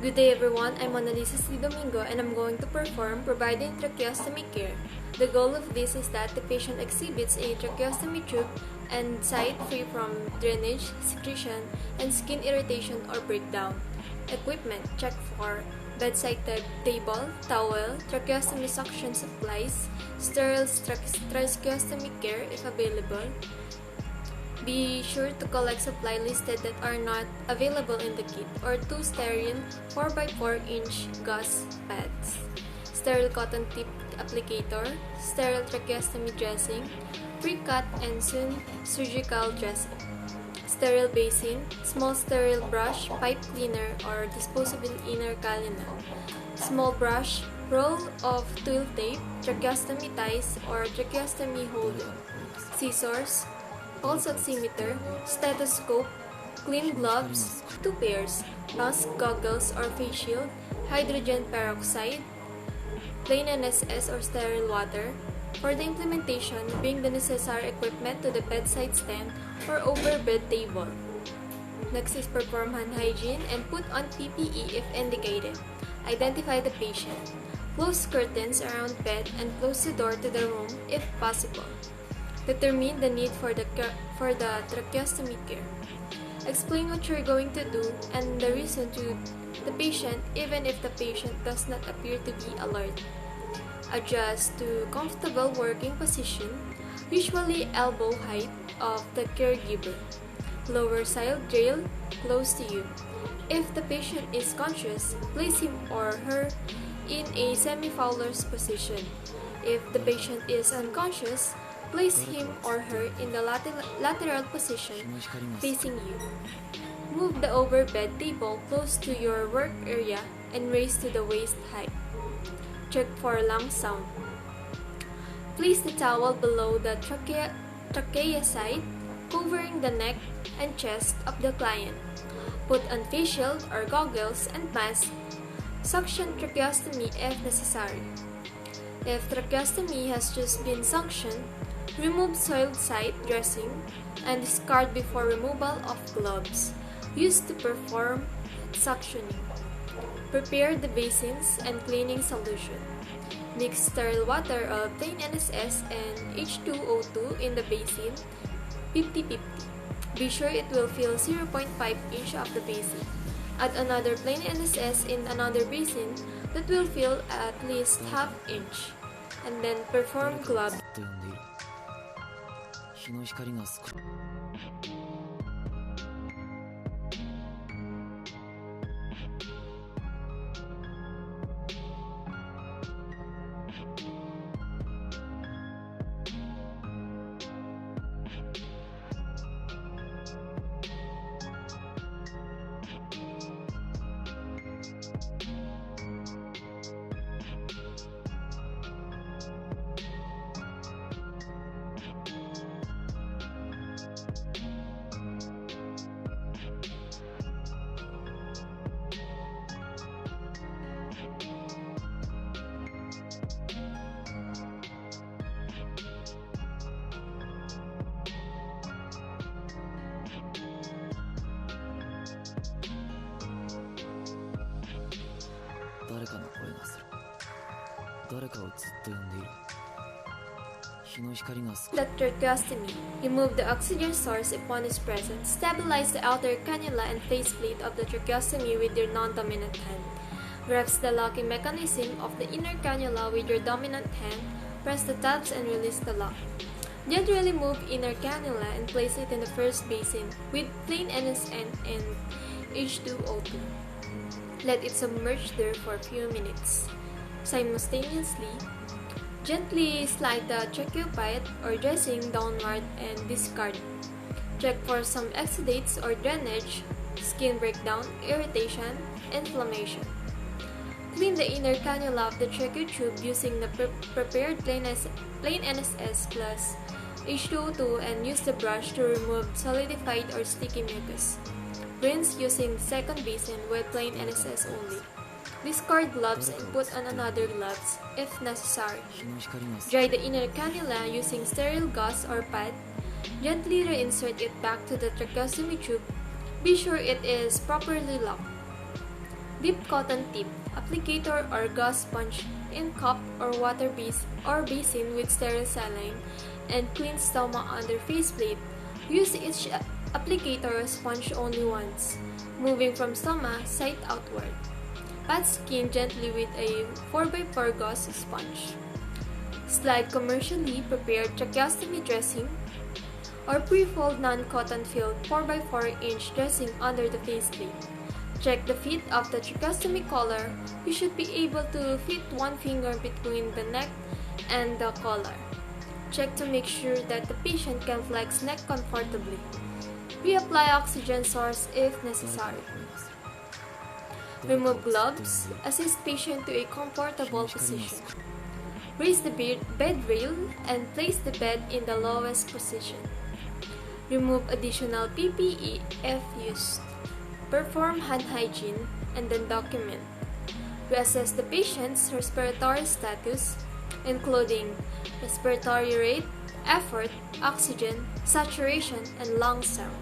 Good day everyone, I'm Annalisa C. Domingo and I'm going to perform providing tracheostomy care. The goal of this is that the patient exhibits a tracheostomy tube and site free from drainage, secretion, and skin irritation or breakdown. Equipment: check for bedside table, towel, tracheostomy suction supplies, sterile tracheostomy care if available. Be sure to collect supplies listed that are not available in the kit, or 2 sterile 4x4-inch gauze pads, sterile cotton tip applicator, sterile tracheostomy dressing, pre-cut and soon surgical dressing, sterile basin, small sterile brush, pipe cleaner or disposable inner cannula, small brush, roll of twill tape, tracheostomy ties or tracheostomy holder, scissors, pulse oximeter, stethoscope, clean gloves, 2 pairs, mask, goggles or face shield, hydrogen peroxide, plain NSS or sterile water. For the implementation, bring the necessary equipment to the bedside stand or over bed table. Next is perform hand hygiene and put on PPE if indicated. Identify the patient. Close curtains around bed and close the door to the room if possible. Determine the need for the tracheostomy care. Explain what you're going to do and the reason to the patient even if the patient does not appear to be alert. Adjust to comfortable working position, usually elbow height of the caregiver. Lower side rail close to you. If the patient is conscious, place him or her in a semi-Fowler's position. If the patient is unconscious, place him or her in the lateral position facing you. Move the overbed table close to your work area and raise to the waist height. Check for lung sound. Place the towel below the trachea side, covering the neck and chest of the client. Put on face shield or goggles and mask. Suction tracheostomy if necessary. If tracheostomy has just been suctioned, remove soiled site dressing and discard before removal of gloves used to perform suctioning. Prepare the basins and cleaning solution. Mix sterile water of plain NSS and H2O2 in the basin 50-50. Be sure it will fill 0.5 inch of the basin. Add another plain NSS in another basin that will fill at least half inch. And then perform glove. 日の光が少し 誰かの声がする。誰かをずっと呼んでいる。日の光が少し The tracheostomy. Remove the oxygen source upon its presence. Stabilize the outer cannula and faceplate of the tracheostomy with your non-dominant hand. Grasp the locking mechanism of the inner cannula with your dominant hand. Press the tabs and release the lock. Gently move inner cannula and place it in the first basin with plain NSN and H2O2. Let it submerge there for a few minutes. Simultaneously, gently slide the tracheophyte or dressing downward and discard. Check for some exudates or drainage, skin breakdown, irritation, inflammation. Clean the inner cannula of the trachea tube using the prepared plain NSS plus H2O2 and use the brush to remove solidified or sticky mucus. Rinse using the second basin with plain NSS only. Discard gloves and put on another gloves if necessary. Dry the inner cannula using sterile gauze or pad. Gently reinsert it back to the tracheostomy tube. Be sure it is properly locked. Dip cotton tip, applicator or gauze sponge in cup or water base or basin with sterile saline and clean stoma under faceplate. Use each applicator or sponge only once, moving from stoma side outward. Pat skin gently with a 4x4 gauze sponge. Slide commercially prepared tracheostomy dressing or pre-fold non-cotton filled 4x4-inch dressing under the faceplate. Check the fit of the tracheostomy collar. You should be able to fit one finger between the neck and the collar. Check to make sure that the patient can flex neck comfortably. Reapply oxygen source if necessary. Remove gloves. Assist patient to a comfortable position. Raise the bed rail and place the bed in the lowest position. Remove additional PPE if used. Perform hand hygiene and then document. Reassess the patient's respiratory status, including respiratory rate, effort, oxygen, saturation, and lung sound.